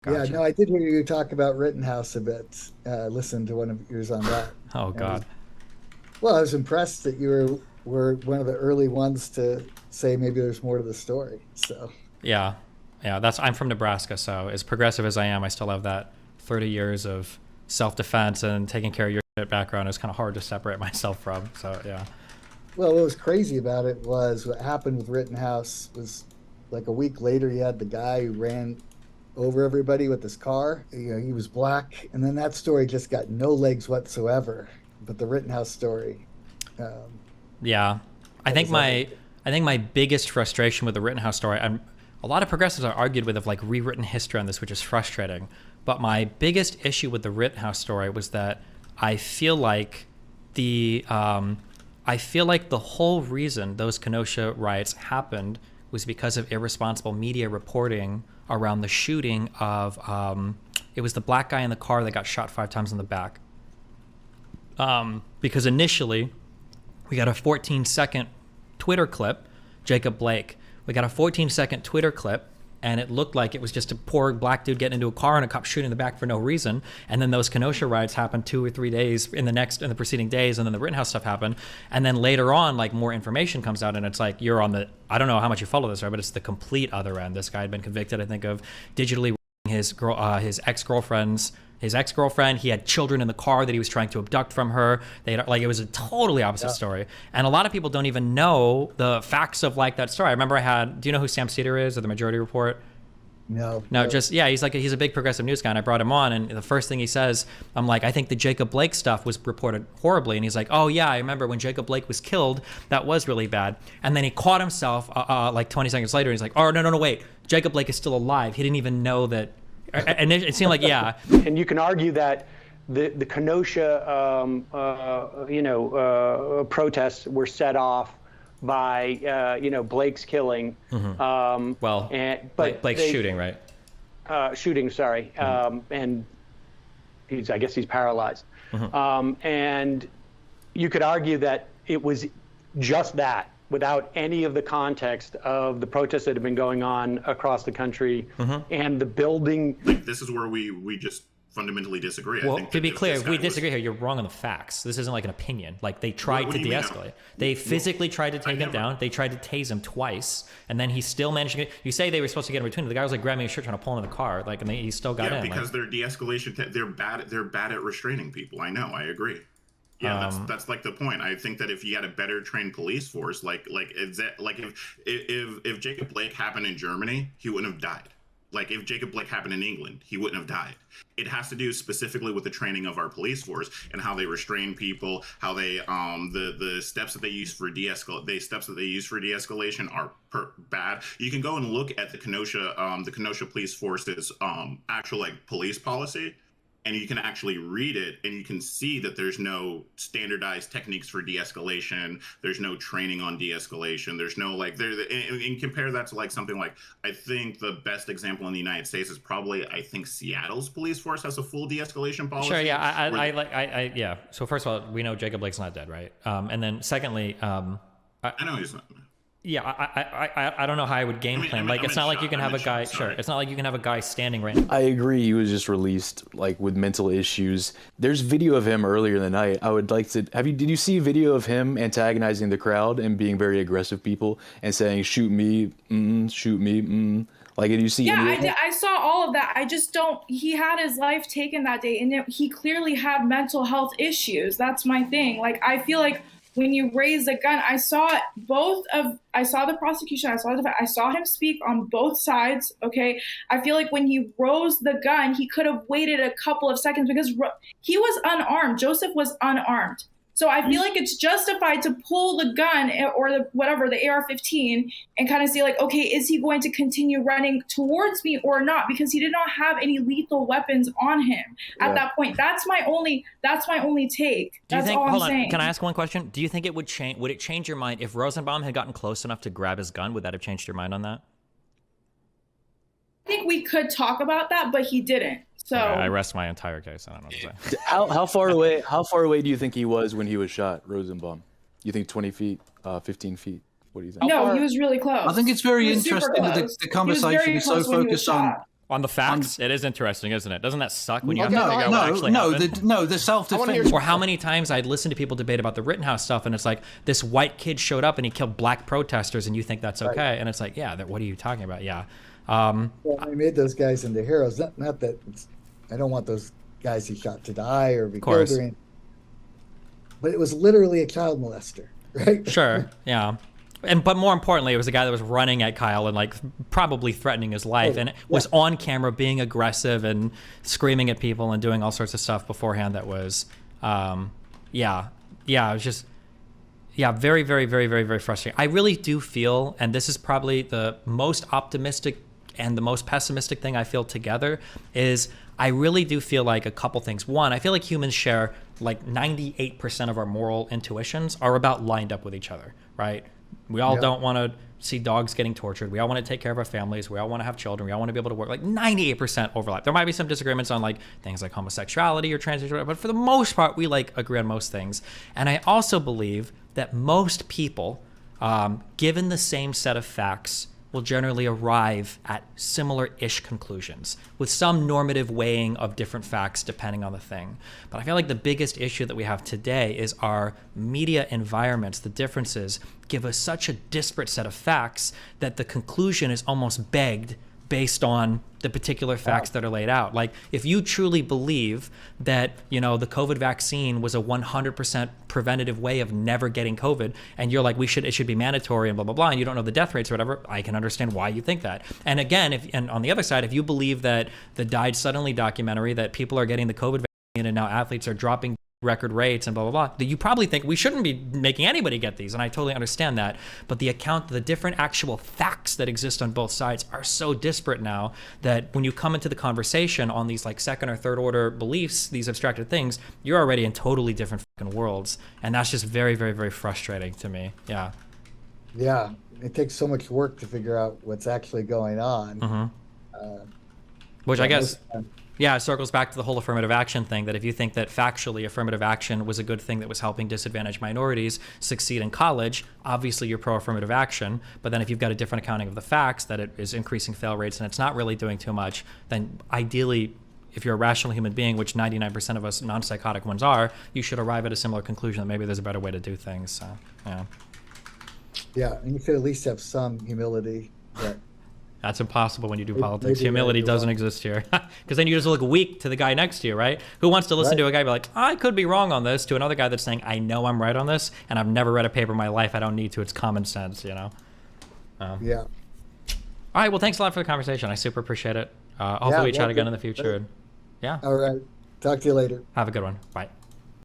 Yeah, Gotcha. no, I did hear you talk about Rittenhouse a bit. Listen to one of yours on that. Oh I was God. well, I was impressed that you were one of the early ones to say maybe there's more to the story. So Yeah, yeah. That's I'm from Nebraska, so as progressive as I am, I still have that 30 years of self-defense and taking care of your shit background. It's kind of hard to separate myself from. So yeah. well, what was crazy about it was what happened with Rittenhouse was like a week later, you had the guy who ran over everybody with his car. You know, he was black, and then that story just got no legs whatsoever. But the Rittenhouse story, um, Yeah, I that think was my everything. I think my biggest frustration with the Rittenhouse story, and a lot of progressives are argued with have like rewritten history on this, which is frustrating. But my biggest issue with the Rittenhouse story was that I feel like the I feel like the whole reason those Kenosha riots happened was because of irresponsible media reporting around the shooting of it was the black guy in the car that got shot 5 times in the back. Because initially we got a 14-second Twitter clip, Jacob Blake. We got a 14-second Twitter clip, and it looked like it was just a poor black dude getting into a car and a cop shooting in the back for no reason. And then those Kenosha riots happened 2 or 3 days in the preceding days, and then the Rittenhouse stuff happened. And then later on, like more information comes out, and it's like you're on the I don't know how much you follow this, right? But it's the complete other end. This guy had been convicted, I think, of digitally his ex-girlfriend. He had children in the car that he was trying to abduct from her. They had, like, it was a totally opposite Yeah. story, and a lot of people don't even know the facts of like that story. I remember do you know who Sam Seder is, or the Majority Report? No, No, no. just yeah, he's a big progressive news guy, and I brought him on, and the first thing he says, I'm like, I think the Jacob Blake stuff was reported horribly, and he's like, oh yeah, I remember when Jacob Blake was killed, that was really bad, and then he caught himself like 20 seconds later, and he's like, oh no, wait, Jacob Blake is still alive. He didn't even know that, and it seemed like yeah, And you can argue that the Kenosha, protests were set off by, Blake's killing. well, But Blake's shooting, right? shooting, sorry, and I guess he's paralyzed. And you could argue that it was just that, without any of the context of the protests that have been going on across the country and the building. Like, this is where we just fundamentally disagree. Well, I think to be that clear, this if we guy was- disagree here, you're wrong on the facts. This isn't like an opinion. Like, they tried What to do you mean? de-escalate. They physically tried to take him never- down. They tried to tase him twice, and then he still managed to get. You say they were supposed to get in between. The guy was like grabbing his shirt, trying to pull him in the car, like, and he still got Yeah, in. because Like, their de-escalation, they're bad at restraining people. I know, I agree. Yeah, that's like the point. I think that if you had a better trained police force, like if Jacob Blake happened in Germany, he wouldn't have died. Like, if Jacob Blake happened in England, he wouldn't have died. It has to do specifically with the training of our police force and how they restrain people, how they the steps that they use for de-escalation are bad. You can go and look at the Kenosha police force's actual like police policy, and you can actually read it, and you can see that there's no standardized techniques for de-escalation. There's no training on de-escalation. There's no like and compare that to like something like, I think the best example in the United States is probably, I think Seattle's police force has a full de-escalation policy. sure, yeah, yeah. So first of all, we know Jacob Blake's not dead, right? And then secondly, I know he's not. yeah, I don't know how I would game plan. Like, it's not like you can have a guy. Sure, it's not like you can have a guy standing right now. I agree. He was just released like with mental issues. There's video of him earlier in the night. I would like to did you see video of him antagonizing the crowd and being very aggressive people and saying shoot me, shoot me, like, did you see any of that? I saw all of that. I just don't. He had his life taken that day, and he clearly had mental health issues. That's my thing. Like, I feel like when you raise a gun, I saw the prosecution, I saw him speak on both sides. Okay. I feel like when he rose the gun, he could have waited a couple of seconds because he was unarmed. Joseph was unarmed. So I feel like it's justified to pull the gun or the AR-15 and kind of see like, okay, is he going to continue running towards me or not? Because he did not have any lethal weapons on him at that point. That's my only take. Do you That's think? all I'm Hold on. saying. Can I ask one question? Do you think it would change? Would it change your mind if Rosenbaum had gotten close enough to grab his gun? Would that have changed your mind on that? I think we could talk about that, but he didn't. So I rest my entire case. I don't know what to say. How far away do you think he was when he was shot, Rosenbaum? You think 20 feet, 15 feet? What do you think? no, he was really close. I think it's very He was super interesting that close. the He was conversation very is so close when he was focused on shot. On the facts, it is interesting, isn't it? Doesn't that suck when you have no, to figure out what actually happened? the self-defense. Or how many times I'd listen to people debate about the Rittenhouse stuff, and it's like, this white kid showed up and he killed black protesters, and you think that's okay? Right. And it's like, yeah, what are you talking about? Yeah. Well, they made those guys into heroes. Not that I don't want those guys he shot to die or be killed or anything. But it was literally a child molester, right? Sure, yeah. But more importantly, it was a guy that was running at Kyle and like probably threatening his life, and was on camera being aggressive and screaming at people and doing all sorts of stuff beforehand. That was, it was just, very, very, very, very, very frustrating. I really do feel, and this is probably the most optimistic and the most pessimistic thing I feel together, is I really do feel like a couple things. One, I feel like humans share like 98% of our moral intuitions are about lined up with each other, right? We all don't want to see dogs getting tortured. We all want to take care of our families. We all want to have children. We all want to be able to work. Like 98% overlap. There might be some disagreements on like things like homosexuality or transgender, but for the most part, we like agree on most things. And I also believe that most people, given the same set of facts, will generally arrive at similar-ish conclusions with some normative weighing of different facts depending on the thing. But I feel like the biggest issue that we have today is our media environments. The differences give us such a disparate set of facts that the conclusion is almost begged based on the particular facts that are laid out. Like, if you truly believe that, the COVID vaccine was a 100% preventative way of never getting COVID, and you're like, it should be mandatory and blah, blah, blah, and you don't know the death rates or whatever, I can understand why you think that. And again, and on the other side, if you believe that the Died Suddenly documentary, that people are getting the COVID vaccine and now athletes are dropping record rates and blah, blah, blah, that you probably think we shouldn't be making anybody get these. And I totally understand that. But the different actual facts that exist on both sides are so disparate now that when you come into the conversation on these like second or third order beliefs, these abstracted things, you're already in totally different fucking worlds. And that's just very, very, very frustrating to me. Yeah. Yeah. It takes so much work to figure out what's actually going on. Mm-hmm. Which I guess... Yeah, it circles back to the whole affirmative action thing, that if you think that factually affirmative action was a good thing that was helping disadvantaged minorities succeed in college, obviously you're pro-affirmative action. But then if you've got a different accounting of the facts, that it is increasing fail rates and it's not really doing too much, then ideally, if you're a rational human being, which 99% of us non-psychotic ones are, you should arrive at a similar conclusion that maybe there's a better way to do things. So, yeah. Yeah, and you should at least have some humility. That's impossible when you do politics. Humility doesn't exist here. Because then you just look weak to the guy next to you, right? Who wants to listen to a guy be like, I could be wrong on this, to another guy that's saying, I know I'm right on this, and I've never read a paper in my life. I don't need to. It's common sense, Yeah. All right, well, thanks a lot for the conversation. I super appreciate it. Hopefully we chat again in the future. Yeah. All right. Talk to you later. Have a good one. Bye.